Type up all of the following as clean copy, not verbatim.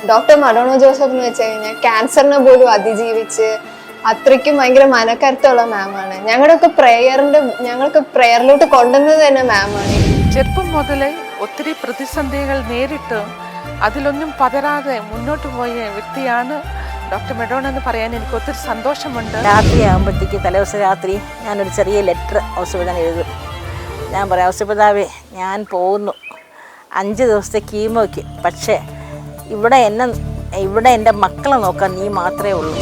Doctor Madonna Joseph എന്ന് വെച്ച് കഴിഞ്ഞാൽ ക്യാൻസറിനെ പോലും അതിജീവിച്ച് അത്രയ്ക്കും ഭയങ്കര മനക്കരുത്തുള്ള മാമാണ്. ഞങ്ങൾക്ക് പ്രേയറിലോട്ട് കൊണ്ടുവന്നത് തന്നെ മാമാണ്. ചെറുപ്പം മുതലേ ഒത്തിരി പ്രതിസന്ധികൾ നേരിട്ട് അതിലൊന്നും പതരാതെ മുന്നോട്ട് പോയ വ്യക്തിയാണ് ഡോക്ടർ മെഡോണ എന്ന് പറയാൻ എനിക്ക് ഒത്തിരി സന്തോഷമുണ്ട്. രാത്രി ആകുമ്പോഴത്തേക്ക് തലേദിവസം രാത്രി ഞാനൊരു ചെറിയ ലെറ്റർ ഔഷധം എഴുതും. ഞാൻ പറയാം, ഔഷധപിതാവേ ഞാൻ പോകുന്നു 5 ദിവസത്തെ കീമോയ്ക്ക്, പക്ഷേ ഇവിടെ എൻ്റെ മക്കളെ നോക്കാൻ നീ മാത്രമേ ഉള്ളൂ.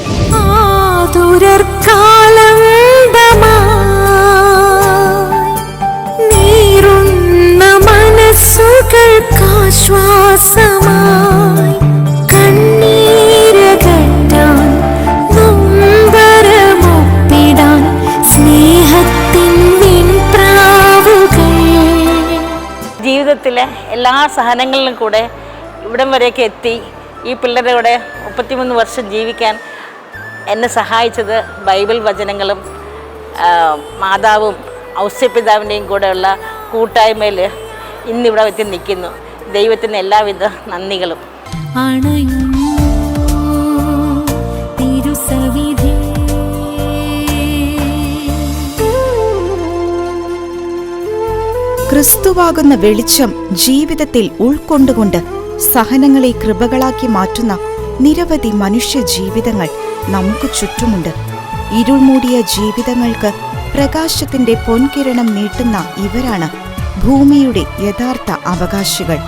ജീവിതത്തിലെ എല്ലാ സഹനങ്ങളിലും കൂടെ ഇവിടം വരെയൊക്കെ എത്തി ഈ പിള്ളേരുടെ കൂടെ 33 വർഷം ജീവിക്കാൻ എന്നെ സഹായിച്ചത് ബൈബിൾ വചനങ്ങളും മാതാവും ഔസേപ്പിതാവിൻ്റെയും കൂടെയുള്ള കൂട്ടായ്മയിൽ ഇന്നിവിടെ എത്തി നിൽക്കുന്നു. ദൈവത്തിന് എല്ലാവിധ നന്ദികളും. ക്രിസ്തുവാകുന്ന വെളിച്ചം ജീവിതത്തിൽ ഉൾക്കൊണ്ടുകൊണ്ട് സഹനങ്ങളെ കൃപകളാക്കി മാറ്റുന്ന നിരവധി മനുഷ്യ ജീവിതങ്ങൾ നമുക്ക് ചുറ്റുമുണ്ട്. ഇരുൾ മൂടിയ ജീവിതങ്ങൾക്ക് പ്രകാശത്തിന്റെ പൊൻകിരണം നീട്ടുന്ന ഇവരാണ് ഭൂമിയുടെ യഥാർത്ഥ അവകാശികൾ.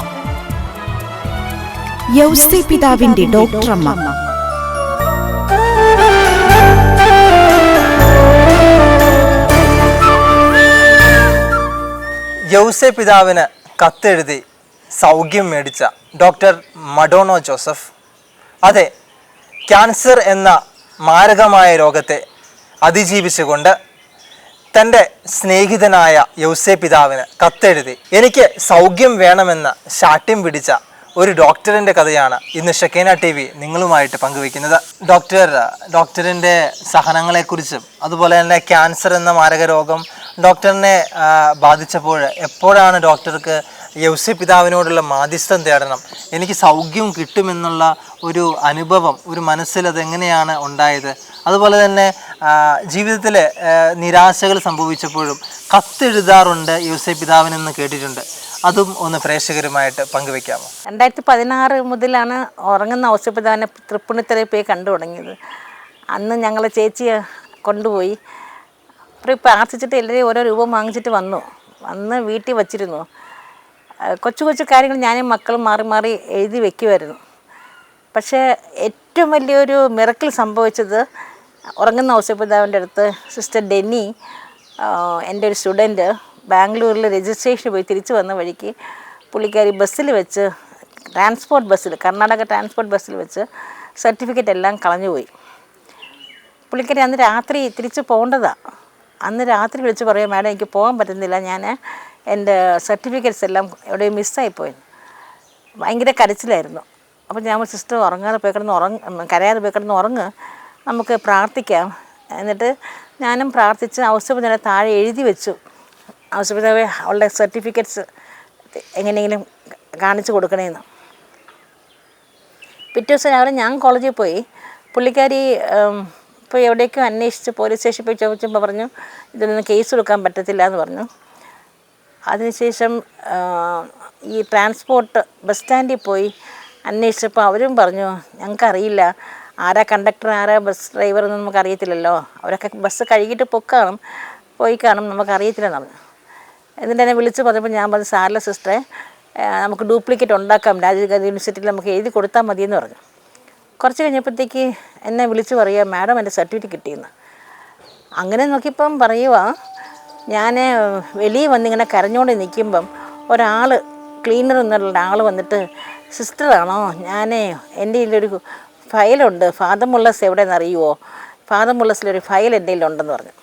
യൗസേപ്പിതാവിന്റെ ഡോക്ടറമ്മ. യൗസേപ്പിതാവിന് കത്തെഴുതി സൗഖ്യം മേടിച്ച ഡോക്ടർ മഡോണ ജോസഫ്, അതെ, ക്യാൻസർ എന്ന മാരകമായ രോഗത്തെ അതിജീവിച്ചുകൊണ്ട് തൻ്റെ സ്നേഹിതനായ യൗസേപ്പിതാവിന് കത്തെഴുതി എനിക്ക് സൗഖ്യം വേണമെന്ന് ശാഠ്യം പിടിച്ച ഒരു ഡോക്ടറിൻ്റെ കഥയാണ് ഇന്ന് ഷെക്കേന TV നിങ്ങളുമായിട്ട് പങ്കുവയ്ക്കുന്നത്. ഡോക്ടറിൻ്റെ സഹനങ്ങളെക്കുറിച്ചും അതുപോലെ തന്നെ ക്യാൻസർ എന്ന മാരക രോഗം ഡോക്ടറിനെ ബാധിച്ചപ്പോൾ എപ്പോഴാണ് ഡോക്ടർക്ക് യൗസേപ്പിതാവിനോടുള്ള മാധ്യസ്ഥം തേടണം, എനിക്ക് സൗഖ്യം കിട്ടുമെന്നുള്ള ഒരു അനുഭവം ഒരു മനസ്സിൽ അതെങ്ങനെയാണ് ഉണ്ടായത്, അതുപോലെ തന്നെ ജീവിതത്തിൽ നിരാശകൾ സംഭവിച്ചപ്പോഴും കത്തെഴുതാറുണ്ട് യൗസേപ്പിതാവിനെന്ന് കേട്ടിട്ടുണ്ട്. അതും ഒന്ന് പ്രേക്ഷകരുമായിട്ട് പങ്കുവെക്കാമോ? 2016 മുതലാണ് ഉറങ്ങുന്ന ഔസേപ്പിതാവിനെ തൃപ്പൂണിത്തുറയിൽ പോയി കണ്ടു തുടങ്ങിയത്. അന്ന് ഞങ്ങൾ ചേച്ചിയെ കൊണ്ടുപോയി പ്രാർത്ഥിച്ചിട്ട് എല്ലാവരെയും ഓരോ രൂപം വാങ്ങിച്ചിട്ട് വന്ന് വീട്ടിൽ വച്ചിരുന്നു. കൊച്ചു കൊച്ചു കാര്യങ്ങൾ ഞാനും മക്കളും മാറി മാറി എഴുതി വയ്ക്കുമായിരുന്നു. പക്ഷേ ഏറ്റവും വലിയൊരു മിറക്കിൾ സംഭവിച്ചത് ഉറങ്ങുന്ന ഔസേപ്പിതാവിൻ്റെ അടുത്ത് സിസ്റ്റർ ഡെന്നി, എൻ്റെ ഒരു സ്റ്റുഡൻറ്റ്, ബാംഗ്ലൂരിൽ രജിസ്ട്രേഷൻ പോയി തിരിച്ചു വന്ന വഴിക്ക് പുള്ളിക്കാരി ബസ്സിൽ വെച്ച് കർണാടക ട്രാൻസ്പോർട്ട് ബസ്സിൽ വെച്ച് സർട്ടിഫിക്കറ്റ് എല്ലാം കളഞ്ഞുപോയി. പുള്ളിക്കാരി അന്ന് രാത്രി തിരിച്ച് പോകേണ്ടതാണ്. അന്ന് രാത്രി വിളിച്ച് പറയാം, മാഡം എനിക്ക് പോകാൻ പറ്റുന്നില്ല, ഞാൻ എൻ്റെ സർട്ടിഫിക്കറ്റ്സ് എല്ലാം എവിടെയും മിസ്സായിപ്പോയി. ഭയങ്കര കരച്ചിലായിരുന്നു. അപ്പോൾ ഞാൻ സിസ്റ്റർ കരയാതെ പോയി കിടന്ന് ഉറങ്ങ്, നമുക്ക് പ്രാർത്ഥിക്കാം. എന്നിട്ട് ഞാനും പ്രാർത്ഥിച്ച് ഔസേപ്പിതാവിനെ താഴെ എഴുതി വെച്ചു, ഔസേപ്പിതാവേ അവളുടെ സർട്ടിഫിക്കറ്റ്സ് എങ്ങനെയെങ്കിലും കാണിച്ചു കൊടുക്കണേന്ന്. പിറ്റേ ദിവസം രാവിലെ ഞാൻ കോളേജിൽ പോയി. പുള്ളിക്കാരി ഇപ്പോൾ എവിടേക്കും അന്വേഷിച്ച് പോലീസ് സ്റ്റേഷനിൽ പോയി ചോദിച്ചപ്പോൾ പറഞ്ഞു ഇതിനൊന്നും കേസ് കൊടുക്കാൻ പറ്റത്തില്ല എന്ന് പറഞ്ഞു. അതിനുശേഷം ഈ ട്രാൻസ്പോർട്ട് ബസ് സ്റ്റാൻഡിൽ പോയി അന്വേഷിച്ചപ്പോൾ അവരും പറഞ്ഞു ഞങ്ങൾക്കറിയില്ല, ആരാ കണ്ടക്ടർ ആരാ ബസ് ഡ്രൈവർ എന്നൊന്നും നമുക്കറിയത്തില്ലല്ലോ, അവരൊക്കെ ബസ് കഴുകിയിട്ട് പോയി കാണും, നമുക്കറിയത്തില്ലെന്ന് പറഞ്ഞു. എന്നിട്ട് എന്നെ വിളിച്ച് പറഞ്ഞപ്പോൾ ഞാൻ പറഞ്ഞു സാറിലെ സിസ്റ്ററെ നമുക്ക് ഡ്യൂപ്ലിക്കേറ്റ് ഉണ്ടാക്കാം, രാജീവ് ഗാന്ധി യൂണിവേഴ്സിറ്റിയിൽ നമുക്ക് എഴുതി കൊടുത്താൽ മതിയെന്ന് പറഞ്ഞു. കുറച്ച് കഴിഞ്ഞപ്പോഴത്തേക്ക് എന്നെ വിളിച്ച് പറയുക, മാഡം എൻ്റെ സർട്ടിഫിക്കറ്റ് കിട്ടിയെന്ന്. അങ്ങനെ നോക്കിയപ്പം പറയുക, ഞാൻ വെളിയിൽ വന്നിങ്ങനെ കരഞ്ഞുകൊണ്ട് നിൽക്കുമ്പം ഒരാൾ ക്ലീനർ എന്നുള്ള ആൾ വന്നിട്ട് സിസ്റ്ററാണോ, എൻ്റെ ഇതിലൊരു ഫയലുണ്ട്, ഫാദർ മുള്ളസ് എവിടെയെന്ന് അറിയുമോ, ഫാദർ മുള്ളസിലൊരു ഫയൽ എൻ്റെ കയ്യിലുണ്ടെന്ന് പറഞ്ഞു.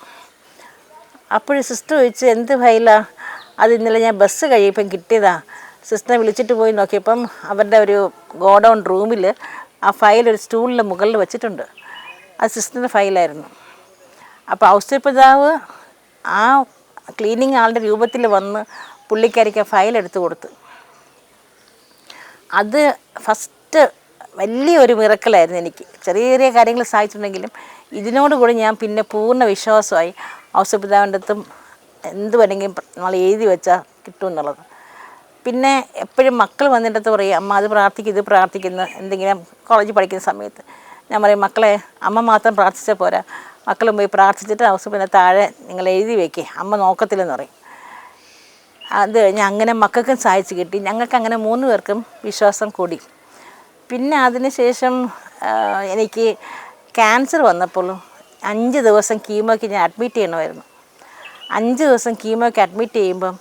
അപ്പോഴും സിസ്റ്റർ ചോദിച്ചു എന്ത് ഫയലാണ്, അത് ഇന്നലെ ഞാൻ ബസ് കഴിയപ്പം കിട്ടിയതാ. സിസ്റ്ററെ വിളിച്ചിട്ട് പോയി നോക്കിയപ്പം അവരുടെ ഒരു ഗോഡൗൺ റൂമിൽ ആ ഫയൽ ഒരു സ്റ്റൂളിൻ്റെ മുകളിൽ വെച്ചിട്ടുണ്ട്. അത് സിസ്റ്ററിൻ്റെ ഫയലായിരുന്നു. അപ്പോൾ ഔസേപ്പിതാവ് ആ ക്ലീനിങ് ആളുടെ രൂപത്തിൽ വന്ന് പുള്ളിക്കാരിക്ക് ആ ഫയൽ എടുത്തു കൊടുത്തു. അത് ഫസ്റ്റ് വലിയൊരു മിറക്കലായിരുന്നു എനിക്ക്. ചെറിയ ചെറിയ കാര്യങ്ങൾ സഹായിച്ചിട്ടുണ്ടെങ്കിലും ഇതിനോടുകൂടി ഞാൻ പിന്നെ പൂർണ്ണ വിശ്വാസമായി ഔസപിതാവിൻ്റെ അടുത്തും എന്ത് വേണമെങ്കിലും നമ്മൾ എഴുതി വെച്ചാൽ കിട്ടും എന്നുള്ളത്. പിന്നെ എപ്പോഴും മക്കൾ വന്നിട്ട് അടുത്ത് പറയും, അമ്മ അത് പ്രാർത്ഥിക്കും ഇത് പ്രാർത്ഥിക്കുന്നു. എന്തെങ്കിലും കോളേജിൽ പഠിക്കുന്ന സമയത്ത് ഞാൻ പറയും, മക്കളെ അമ്മ മാത്രം പ്രാർത്ഥിച്ചാൽ പോരാ, മക്കളും പോയി പ്രാർത്ഥിച്ചിട്ട് ഔസപിതാവിൻ്റെ താഴെ നിങ്ങൾ എഴുതി വയ്ക്കുക, അമ്മ നോക്കത്തില്ലെന്ന് പറയും. അത് കഴിഞ്ഞ് അങ്ങനെ മക്കൾക്കും സഹായിച്ച് കിട്ടി. ഞങ്ങൾക്ക് അങ്ങനെ 3 പേർക്കും വിശ്വാസം കൂടി. പിന്നെ അതിന് ശേഷം എനിക്ക് ക്യാൻസർ വന്നപ്പോൾ 5 ദിവസം കീമോയ്ക്ക് ഞാൻ അഡ്മിറ്റ് ചെയ്യണമായിരുന്നു. 5 ദിവസം കീമോയ്ക്ക് അഡ്മിറ്റ് ചെയ്യുമ്പം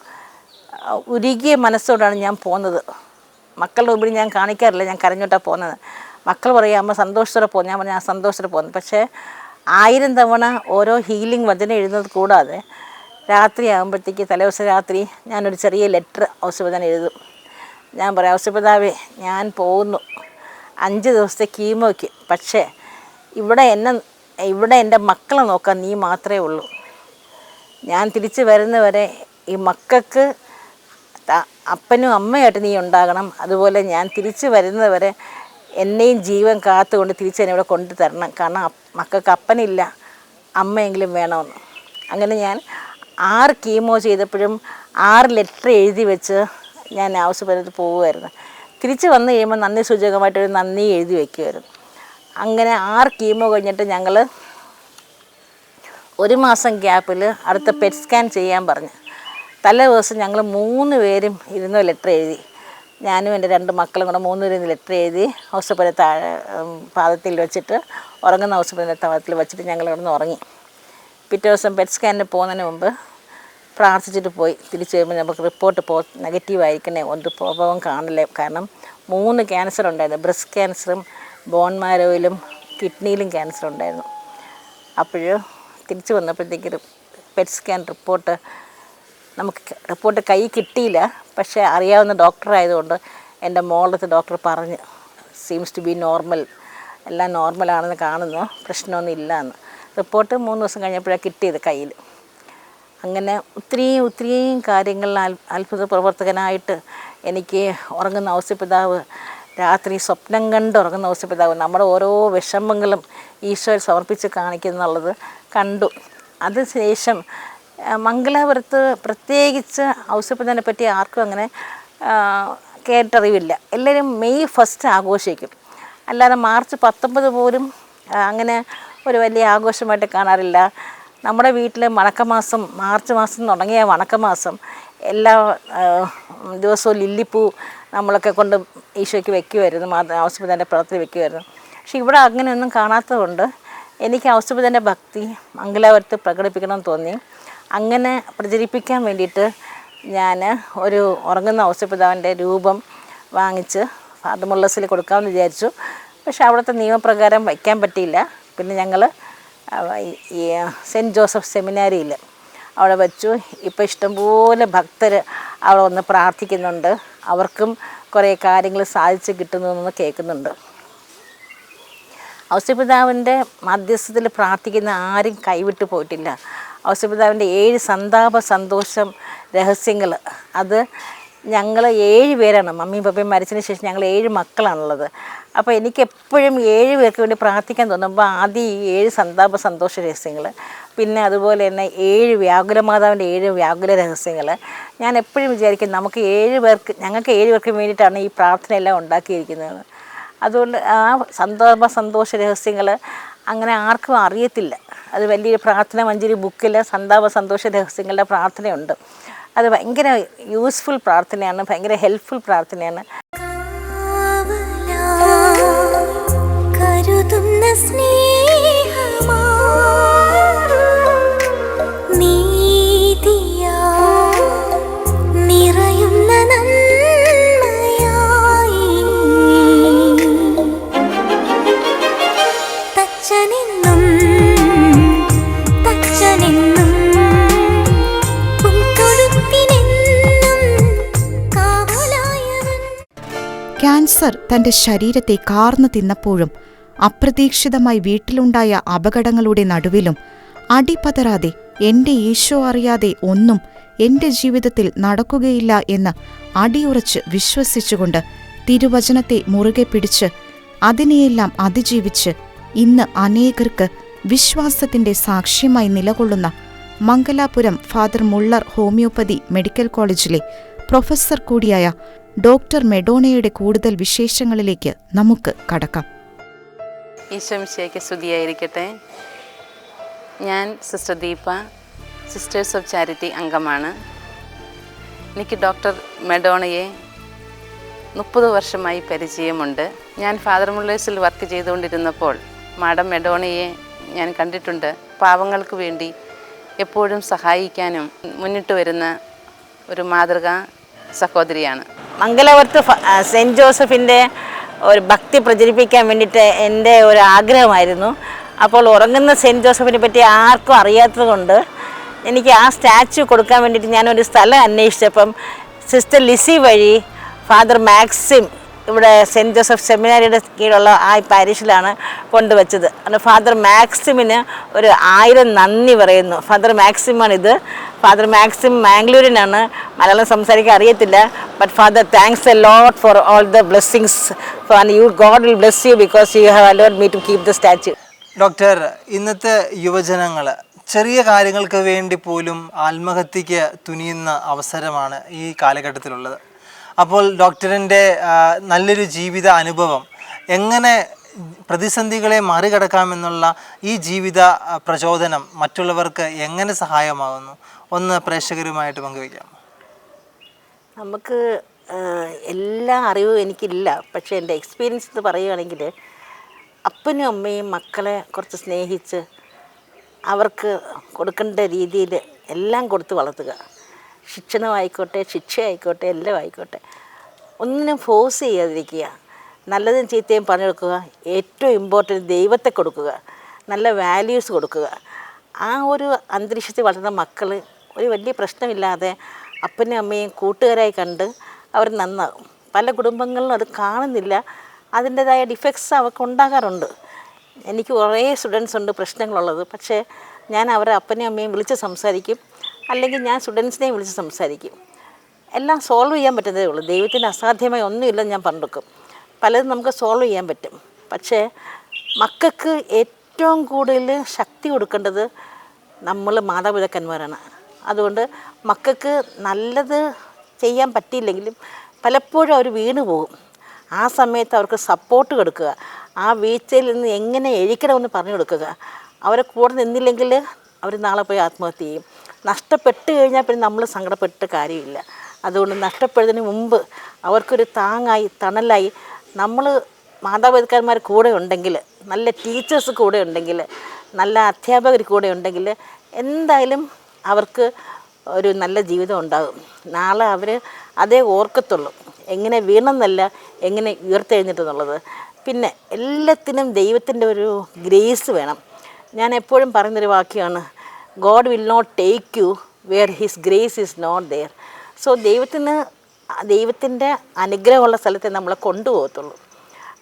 ഉരുകിയ മനസ്സോടാണ് ഞാൻ പോകുന്നത്. മക്കളുടെ മുമ്പിൽ ഞാൻ കാണിക്കാറില്ല, ഞാൻ കരഞ്ഞോട്ടാണ് പോകുന്നത്. മക്കൾ പറയും അമ്മ സന്തോഷത്തോടെ പോകുന്നു. ഞാൻ പറഞ്ഞാൽ സന്തോഷത്തോടെ പോകുന്നു. പക്ഷേ 1000 തവണ ഓരോ ഹീലിംഗ് വചനം എഴുതുന്നത് കൂടാതെ രാത്രി ആകുമ്പോഴത്തേക്ക് തലേദിവസം രാത്രി ഞാനൊരു ചെറിയ ലെറ്റർ ഔസപിതാവിന് എഴുതും. ഞാൻ പറയാം, ഔസപിതാവേ ഞാൻ പോകുന്നു 5 ദിവസത്തെ കീമോയ്ക്ക്, പക്ഷേ ഇവിടെ എൻ്റെ മക്കളെ നോക്കാൻ നീ മാത്രമേ ഉള്ളൂ. ഞാൻ തിരിച്ച് വരുന്നവരെ ഈ മക്കൾക്ക് അപ്പനും അമ്മയായിട്ട് നീ ഉണ്ടാകണം. അതുപോലെ ഞാൻ തിരിച്ച് വരുന്നവരെ എന്നെയും ജീവൻ കാത്തുകൊണ്ട് തിരിച്ച് എന്നെ ഇവിടെ കൊണ്ടു തരണം. കാരണം മക്കൾക്ക് അപ്പനില്ല, അമ്മയെങ്കിലും വേണമെന്ന്. അങ്ങനെ ഞാൻ 6 കീമോ ചെയ്തപ്പോഴും 6 ലെറ്റർ എഴുതി വെച്ച് ഞാൻ ഔസപിതാവിന് പോവുമായിരുന്നു. തിരിച്ച് വന്നു കഴിയുമ്പോൾ നന്ദി സൂചകമായിട്ടൊരു നന്ദി എഴുതി വയ്ക്കുമായിരുന്നു. അങ്ങനെ 6 കീമോ കഴിഞ്ഞിട്ട് ഞങ്ങൾ 1 മാസം ഗ്യാപ്പിൽ അടുത്ത പെറ്റ് സ്കാൻ ചെയ്യാൻ പറഞ്ഞു. തലേ ദിവസം ഞങ്ങൾ 3 പേരും ഇരുന്ന് ലെറ്റർ എഴുതി. ഞാനും എൻ്റെ 2 മക്കളും കൂടെ 3 പേരും ലെറ്റർ എഴുതി ഔസപിതാവിൻ്റെ താഴെ പാദത്തിൽ വെച്ചിട്ട്, ഉറങ്ങുന്ന ഔസപിതാവിൻ്റെ പാദത്തിൽ വെച്ചിട്ട് ഞങ്ങൾ കിടന്ന് ഉറങ്ങി. പിറ്റേ ദിവസം പെറ്റ് സ്കാനിന് പോകുന്നതിന് മുമ്പ് പ്രാർത്ഥിച്ചിട്ട് പോയി. തിരിച്ച് കഴിയുമ്പോൾ നമുക്ക് റിപ്പോർട്ട് നെഗറ്റീവ് ആയിരിക്കണേ, ഒരു പ്രോബ്ലം കാണില്ലേ. കാരണം 3 ക്യാൻസർ ഉണ്ടായിരുന്നു. ബ്രസ്റ്റ് ക്യാൻസറും ബോൺ മാരോയിലും കിഡ്നിയിലും ക്യാൻസർ ഉണ്ടായിരുന്നു. അപ്പോൾ തിരിച്ച് വന്നപ്പോഴത്തേക്ക് പെറ്റ് സ്കാൻ റിപ്പോർട്ട് കൈ കിട്ടിയില്ല. പക്ഷേ അറിയാവുന്ന ഡോക്ടറായതുകൊണ്ട് എൻ്റെ മോളടുത്ത് ഡോക്ടർ പറഞ്ഞു, സീംസ് ടു ബി നോർമൽ, എല്ലാം നോർമലാണെന്ന് കാണുന്നു, പ്രശ്നമൊന്നും ഇല്ല എന്ന്. റിപ്പോർട്ട് 3 ദിവസം കഴിഞ്ഞപ്പോഴാണ് കിട്ടിയത് കയ്യിൽ. അങ്ങനെ ഒത്തിരിയും കാര്യങ്ങളിൽ അത്ഭുത പ്രവർത്തകനായിട്ട് എനിക്ക് ഉറങ്ങുന്ന ഔസപിതാവ്, രാത്രി സ്വപ്നം കണ്ട് ഉറങ്ങുന്ന ഔസപിതാവ് നമ്മുടെ ഓരോ വിഷമങ്ങളും ഈശോയിൽ സമർപ്പിച്ച് കാണിക്കുന്നുള്ളത് കണ്ടു. അതിനുശേഷം മംഗലാപുരത്ത് പ്രത്യേകിച്ച് ഔസപിതാവിനെ പറ്റി ആർക്കും അങ്ങനെ കേട്ടറിവില്ല. എല്ലാവരും മെയ് 1 ആഘോഷിക്കും, അല്ലാതെ മാർച്ച് 19 പോലും അങ്ങനെ ഒരു വലിയ ആഘോഷമായിട്ട് കാണാറില്ല. നമ്മുടെ വീട്ടിൽ വണക്കമാസം, മാർച്ച് മാസം തുടങ്ങിയ വണക്കമാസം എല്ലാ ദിവസവും ലില്ലിപ്പൂ നമ്മളൊക്കെ കൊണ്ട് ഈശോയ്ക്ക് വയ്ക്കുമായിരുന്നു, ഔസപിതാവിൻ്റെ പ്രവർത്തി വയ്ക്കുമായിരുന്നു. പക്ഷെ ഇവിടെ അങ്ങനെയൊന്നും കാണാത്തതുകൊണ്ട് എനിക്ക് ഔസപിതാവിൻ്റെ ഭക്തി മംഗലാപുരത്ത് പ്രകടിപ്പിക്കണമെന്ന് തോന്നി. അങ്ങനെ പ്രചരിപ്പിക്കാൻ വേണ്ടിയിട്ട് ഞാൻ ഒരു ഉറങ്ങുന്ന ഔസപിതാവിൻ്റെ രൂപം വാങ്ങിച്ച് ഫാദർ മുള്ളസിൽ കൊടുക്കാമെന്ന് വിചാരിച്ചു. പക്ഷെ അവിടുത്തെ നിയമപ്രകാരം വയ്ക്കാൻ പറ്റിയില്ല. പിന്നെ ഞങ്ങൾ ഈ സെൻറ്റ് ജോസഫ് സെമിനാരിയിൽ അവിടെ വെച്ചു. ഇപ്പോൾ ഇഷ്ടംപോലെ ഭക്തർ അവിടെ വന്ന് പ്രാർത്ഥിക്കുന്നുണ്ട്. അവർക്കും കുറേ കാര്യങ്ങൾ സാധിച്ച് കിട്ടുന്നു കേൾക്കുന്നുണ്ട്. ഔസപിതാവിൻ്റെ മധ്യസ്ഥത്തിൽ പ്രാർത്ഥിക്കുന്ന ആരും കൈവിട്ടു പോയിട്ടില്ല. ഔസപിതാവിൻ്റെ 7 സന്താപ സന്തോഷം രഹസ്യങ്ങൾ, അത് ഞങ്ങൾ 7 പേരാണ്. മമ്മിയും പപ്പയും മരിച്ചതിന് ശേഷം ഞങ്ങൾ 7 മക്കളാണുള്ളത്. അപ്പോൾ എനിക്കെപ്പോഴും 7 പേർക്ക് വേണ്ടി പ്രാർത്ഥിക്കാൻ തോന്നുമ്പോൾ ആദ്യം ഈ 7 സന്താപ സന്തോഷ രഹസ്യങ്ങൾ, പിന്നെ അതുപോലെ തന്നെ 7 വ്യാകുലമാതാവിൻ്റെ 7 വ്യാകുല രഹസ്യങ്ങൾ. ഞാൻ എപ്പോഴും വിചാരിക്കും ഞങ്ങൾക്ക് 7 പേർക്ക് വേണ്ടിയിട്ടാണ് ഈ പ്രാർത്ഥനയെല്ലാം ഉണ്ടാക്കിയിരിക്കുന്നത്. അതുകൊണ്ട് ആ സന്താപ സന്തോഷ രഹസ്യങ്ങൾ അങ്ങനെ ആർക്കും അറിയത്തില്ല. അത് വലിയൊരു പ്രാർത്ഥന മഞ്ജരി ബുക്കിൽ സന്താപ സന്തോഷ രഹസ്യങ്ങളുടെ പ്രാർത്ഥനയുണ്ട്. അത് ഭയങ്കര യൂസ്ഫുൾ പ്രാർത്ഥനയാണ്, ഭയങ്കര ഹെൽപ്ഫുൾ പ്രാർത്ഥനയാണ്. ക്യാൻസർ തന്റെ ശരീരത്തെ കാർന്നു തിന്നപ്പോഴും അപ്രതീക്ഷിതമായി വീട്ടിലുണ്ടായ അപകടങ്ങളുടെ നടുവിലും അടിപതറാതെ എന്റെ ഈശോ അറിയാതെ ഒന്നും എന്റെ ജീവിതത്തിൽ നടക്കുകയില്ല എന്ന് അടിയുറച്ച് വിശ്വസിച്ചുകൊണ്ട് തിരുവചനത്തെ മുറുകെ പിടിച്ച് അതിനെയെല്ലാം അതിജീവിച്ച് ഇന്ന് അനേകർക്ക് വിശ്വാസത്തിന്റെ സാക്ഷ്യമായി നിലകൊള്ളുന്ന Mangalapuram father Muller homeopathy medical കോളേജിലെ പ്രൊഫസർ കൂടിയായ ഡോക്ടർ മെഡോണയുടെ കൂടുതൽ വിശേഷങ്ങളിലേക്ക് നമുക്ക് കടക്കാം. ഈശോമിശിഹായ്ക്ക് സ്തുതിയായിരിക്കട്ടെ. ഞാൻ sister Deepa, sisters of charity അംഗമാണ്. എനിക്ക് ഡോക്ടർ മെഡോണയെ 30 വർഷമായി പരിചയമുണ്ട്. ഞാൻ ഫാദർ മുള്ളേഴ്സിൽ വർക്ക് ചെയ്തുകൊണ്ടിരുന്നപ്പോൾ മാഡം മെഡോണയെ ഞാൻ കണ്ടിട്ടുണ്ട്. പാവങ്ങൾക്ക് വേണ്ടി എപ്പോഴും സഹായിക്കാനും മുന്നിട്ട് വരുന്ന ഒരു മാതൃകാ സഹോദരിയാണ്. മംഗലാപുരത്ത് സെൻറ്റ് ജോസഫിൻ്റെ ഒരു ഭക്തി പ്രചരിപ്പിക്കാൻ വേണ്ടിയിട്ട് എൻ്റെ ഒരു ആഗ്രഹമായിരുന്നു. അപ്പോൾ ഉറങ്ങുന്ന സെൻറ്റ് ജോസഫിനെ പറ്റി ആർക്കും അറിയാത്തത് കൊണ്ട് എനിക്ക് ആ സ്റ്റാച്യു കൊടുക്കാൻ വേണ്ടിയിട്ട് ഞാനൊരു സ്ഥലം അന്വേഷിച്ചപ്പം സിസ്റ്റർ ലിസി വഴി ഫാദർ മാക്സിം ഇവിടെ സെൻറ്റ് ജോസഫ് സെമിനാരിയുടെ കീഴിലുള്ള ആ പാരിഷിലാണ് കൊണ്ടുവച്ചത്. അത് ഫാദർ മാക്സിമിന് 1000 നന്ദി പറയുന്നു. ഫാദർ മാക്സിമാണിത്. ഫാദർ മാക്സിം മാംഗ്ലൂരിനാണ്, മലയാളം സംസാരിക്കാൻ അറിയത്തില്ല. But father thanks a lot for all the blessings and you God will bless you because you have allowed me to keep the statue. Doctor, ഇന്നത്തെ യുവജനങ്ങൾ ചെറിയ കാര്യങ്ങൾക്ക് വേണ്ടി പോലും ആത്മഹത്യക്ക് തുനിയുന്ന അവസരമാണ് ഈ കാലഘട്ടത്തിലുള്ളത്. അപ്പോൾ ഡോക്ടറിൻ്റെ നല്ലൊരു ജീവിത അനുഭവം എങ്ങനെ പ്രതിസന്ധികളെ മറികടക്കാമെന്നുള്ള ഈ ജീവിത പ്രചോദനം മറ്റുള്ളവർക്ക് എങ്ങനെ സഹായമാകുന്നു ഒന്ന് പ്രേക്ഷകരുമായിട്ട് പങ്കുവയ്ക്കാം. നമുക്ക് എല്ലാ അറിവും എനിക്കില്ല, പക്ഷേ എൻ്റെ എക്സ്പീരിയൻസ് എന്ന് പറയുകയാണെങ്കിൽ അപ്പനും അമ്മയും മക്കളെ കുറച്ച് സ്നേഹിച്ച് അവർക്ക് കൊടുക്കേണ്ട രീതിയിൽ എല്ലാം കൊടുത്ത് വളർത്തുക. ശിക്ഷണമായിക്കോട്ടെ, ശിക്ഷയായിക്കോട്ടെ, എല്ലാം ആയിക്കോട്ടെ, ഒന്നിനും ഫോഴ്സ് ചെയ്യാതിരിക്കുക. നല്ലതും ചീത്തയും പറഞ്ഞു കൊടുക്കുക. ഏറ്റവും ഇമ്പോർട്ടൻറ്റ് ദൈവത്തെ കൊടുക്കുക, നല്ല വാല്യൂസ് കൊടുക്കുക. ആ ഒരു അന്തരീക്ഷത്തിൽ വളർന്ന മക്കൾ ഒരു വലിയ പ്രശ്നമില്ലാതെ അപ്പനെയും അമ്മയും കൂട്ടുകാരായി കണ്ട് അവർ നന്നാകും. പല കുടുംബങ്ങളിലും അത് കാണുന്നില്ല, അതിൻ്റെതായ ഡിഫക്ട്സ് അവർക്ക് ഉണ്ടാകാറുണ്ട്. എനിക്ക് കുറേ സ്റ്റുഡൻസ് ഉണ്ട് പ്രശ്നങ്ങളുള്ളത്, പക്ഷേ ഞാൻ അവരെ അപ്പനെയും അമ്മയും വിളിച്ച് സംസാരിക്കും, അല്ലെങ്കിൽ ഞാൻ സ്റ്റുഡൻസിനെയും വിളിച്ച് സംസാരിക്കും. എല്ലാം സോൾവ് ചെയ്യാൻ പറ്റുന്നതേ ഉള്ളൂ. ദൈവത്തിന് അസാധ്യമായി ഒന്നുമില്ലെന്ന് ഞാൻ പറഞ്ഞെടുക്കും. പലതും നമുക്ക് സോൾവ് ചെയ്യാൻ പറ്റും. പക്ഷേ മക്കൾക്ക് ഏറ്റവും കൂടുതൽ ശക്തി കൊടുക്കേണ്ടത് നമ്മൾ മാതാപിതാക്കന്മാരാണ്. അതുകൊണ്ട് മക്കൾക്ക് നല്ലത് ചെയ്യാൻ പറ്റിയില്ലെങ്കിലും പലപ്പോഴും അവർ വീണു പോകും. ആ സമയത്ത് അവർക്ക് സപ്പോർട്ട് കൊടുക്കുക, ആ വീഴ്ചയിൽ നിന്ന് എങ്ങനെ എഴുക്കണമെന്ന് പറഞ്ഞു കൊടുക്കുക. അവരെ കൂടെ നിന്നില്ലെങ്കിൽ അവർ നാളെ പോയി ആത്മഹത്യ ചെയ്യും. നഷ്ടപ്പെട്ട് കഴിഞ്ഞാൽ പിന്നെ നമ്മൾ സങ്കടപ്പെട്ട് കാര്യമില്ല. അതുകൊണ്ട് നഷ്ടപ്പെടുന്നതിന് മുമ്പ് അവർക്കൊരു താങ്ങായി തണലായി നമ്മൾ മാതാപിതാക്കന്മാർ കൂടെ ഉണ്ടെങ്കിൽ, നല്ല ടീച്ചേഴ്സ് കൂടെ ഉണ്ടെങ്കിൽ, നല്ല അധ്യാപകർ കൂടെ ഉണ്ടെങ്കിൽ എന്തായാലും അവർക്ക് ഒരു നല്ല ജീവിതം ഉണ്ടാകും. നാളെ അവർ അതേ ഓർക്കത്തുള്ളൂ, എങ്ങനെ വീണെന്നല്ല എങ്ങനെ ഉയർത്തെഴുന്നിട്ടെന്നുള്ളത്. പിന്നെ എല്ലാത്തിനും ദൈവത്തിൻ്റെ ഒരു ഗ്രേസ് വേണം. ഞാൻ എപ്പോഴും പറയുന്നൊരു വാക്യമാണ്, God will not take you where his grace is not there. So ദൈവത്തിൻ്റെ അനുഗ്രഹമുള്ള സ്ഥലത്തെ നമ്മളെ കൊണ്ടുപോകത്തുള്ളൂ.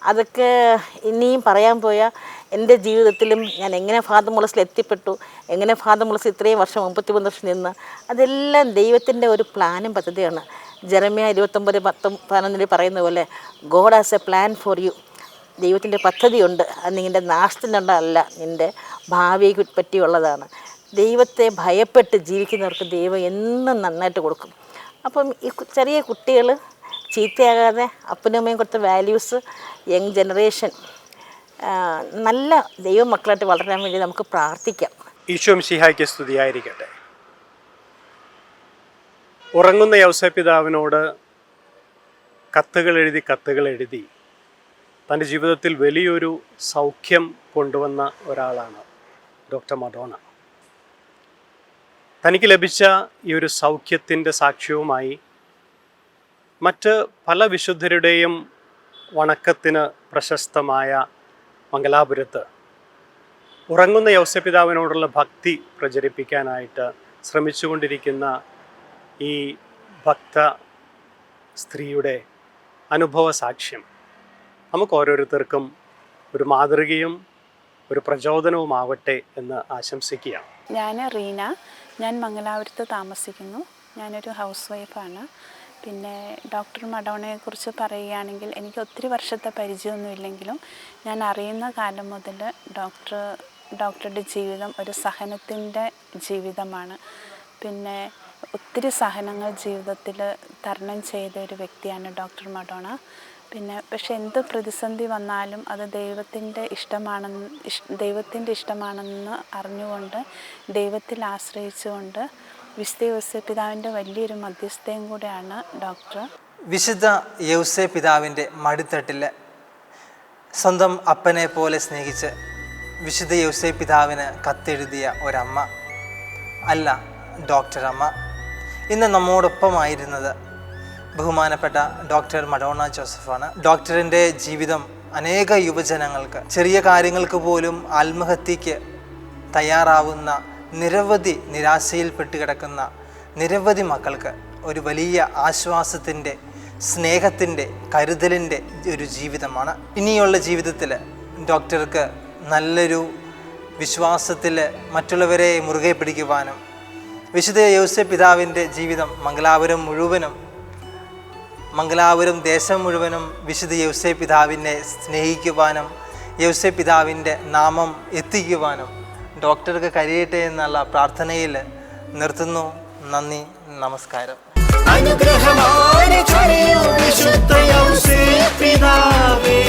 അതൊക്കെ ഇനിയും പറയാൻ പോയാൽ എൻ്റെ ജീവിതത്തിലും ഞാൻ എങ്ങനെ ഫാദർ മുള്ളസിൽ എത്തിപ്പെട്ടു, എങ്ങനെ ഫാദർ മുള്ളസ് ഇത്രയും വർഷം 33 വർഷം നിന്ന്, അതെല്ലാം ദൈവത്തിൻ്റെ ഒരു പ്ലാനും പദ്ധതിയാണ്. ജെറമ്യ 29:11 പറയുന്ന പോലെ God has A plan for you. ദൈവത്തിൻ്റെ പദ്ധതിയുണ്ട്. അത് നിൻ്റെ നാശത്തിനുള്ളതല്ല, നിൻ്റെ ഭാവിയെ പറ്റിയുള്ളതാണ്. ദൈവത്തെ ഭയപ്പെട്ട് ജീവിക്കുന്നവർക്ക് ദൈവം എന്നും നന്നായിട്ട് കൊടുക്കും. അപ്പം ഈ ചെറിയ കുട്ടികൾ ചീത്തയാകാതെ അപ്പനും അമ്മയും കൊടുത്ത വാല്യൂസ് യങ് ജനറേഷൻ നല്ല ദൈവമക്കളായിട്ട് വളരാൻ വേണ്ടി നമുക്ക് പ്രാർത്ഥിക്കാം. ഈശോമിശിഹായ്ക്ക് സ്തുതിയായിരിക്കട്ടെ. ഉറങ്ങുന്ന യൗസേപ്പിതാവിനോട് കത്തുകൾ എഴുതി തൻ്റെ ജീവിതത്തിൽ വലിയൊരു സൗഖ്യം കൊണ്ടുവന്ന ഒരാളാണ് ഡോക്ടർ മഡോണ. തനിക്ക് ലഭിച്ച ഈ ഒരു സൗഖ്യത്തിൻ്റെ സാക്ഷ്യവുമായി മറ്റ് പല വിശുദ്ധരുടെയും വണക്കത്തിന് പ്രശസ്തമായ മംഗലാപുരത്ത് ഉറങ്ങുന്ന യൗസേപ്പിതാവിനോടുള്ള ഭക്തി പ്രചരിപ്പിക്കാനായിട്ട് ശ്രമിച്ചുകൊണ്ടിരിക്കുന്ന ഈ ഭക്ത സ്ത്രീയുടെ അനുഭവ സാക്ഷ്യം നമുക്ക് ഓരോരുത്തർക്കും ഒരു മാതൃകയും ഒരു പ്രചോദനവുമാവട്ടെ എന്ന് ആശംസിക്കുകയാണ്. ഞാൻ റീന, ഞാൻ മംഗലാപുരത്ത് താമസിക്കുന്നു. ഞാനൊരു ഹൗസ് വൈഫാണ്. പിന്നെ ഡോക്ടർ മഡോണയെക്കുറിച്ച് പറയുകയാണെങ്കിൽ എനിക്ക് ഒത്തിരി വർഷത്തെ പരിചയമൊന്നുമില്ലെങ്കിലും ഞാൻ അറിയുന്ന കാലം മുതൽ ഡോക്ടറുടെ ജീവിതം ഒരു സഹനത്തിൻ്റെ ജീവിതമാണ്. പിന്നെ ഒത്തിരി സഹനങ്ങൾ ജീവിതത്തിൽ തരണം ചെയ്ത ഒരു വ്യക്തിയാണ് ഡോക്ടർ മഡോണ. പിന്നെ പക്ഷെ എന്ത് പ്രതിസന്ധി വന്നാലും അത് ദൈവത്തിൻ്റെ ഇഷ്ടമാണെന്ന് അറിഞ്ഞുകൊണ്ട് ദൈവത്തിൽ ആശ്രയിച്ചുകൊണ്ട് വിശുദ്ധ യൗസേപ്പ് പിതാവിൻ്റെ വലിയൊരു മധ്യസ്ഥയും കൂടെയാണ് ഡോക്ടർ. വിശുദ്ധ യൗസേപ്പ് പിതാവിൻ്റെ മടിത്തട്ടിൽ സ്വന്തം അപ്പനെ പോലെ സ്നേഹിച്ച് വിശുദ്ധ യൗസേപ്പ് പിതാവിന് കത്തെഴുതിയ ഒരമ്മ അല്ല ഡോക്ടർ അമ്മ. ഇന്ന് നമ്മോടൊപ്പമായിരുന്നത് ബഹുമാനപ്പെട്ട ഡോക്ടർ മഡോണ ജോസഫാണ്. ഡോക്ടറിൻ്റെ ജീവിതം അനേക യുവജനങ്ങൾക്ക്, ചെറിയ കാര്യങ്ങൾക്ക് പോലും ആത്മഹത്യക്ക് തയ്യാറാവുന്ന നിരവധി നിരാശയിൽപ്പെട്ട് കിടക്കുന്ന നിരവധി മക്കൾക്ക് ഒരു വലിയ ആശ്വാസത്തിൻ്റെ, സ്നേഹത്തിൻ്റെ, കരുതലിൻ്റെ ഒരു ജീവിതമാണ്. ഇനിയുള്ള ജീവിതത്തിൽ ഡോക്ടർക്ക് നല്ലൊരു വിശ്വാസത്തിൽ മറ്റുള്ളവരെ മുറുകെ പിടിക്കുവാനും വിശുദ്ധ യൗസേപ്പ് പിതാവിൻ്റെ ജീവിതം മംഗലാപുരം ദേശം മുഴുവനും വിശുദ്ധ യൗസേപ്പ് പിതാവിനെ സ്നേഹിക്കുവാനും യൗസേപ്പ് പിതാവിൻ്റെ നാമം എത്തിക്കുവാനും ഡോക്ടർക്ക് കഴിയട്ടെ എന്നുള്ള പ്രാർത്ഥനയിൽ നിർത്തുന്നു. നന്ദി, നമസ്കാരം. അനുഗ്രഹമാണ് ചൊരിയൂ വിശുദ്ധ യൗസേപ്പ് പിതാവേ.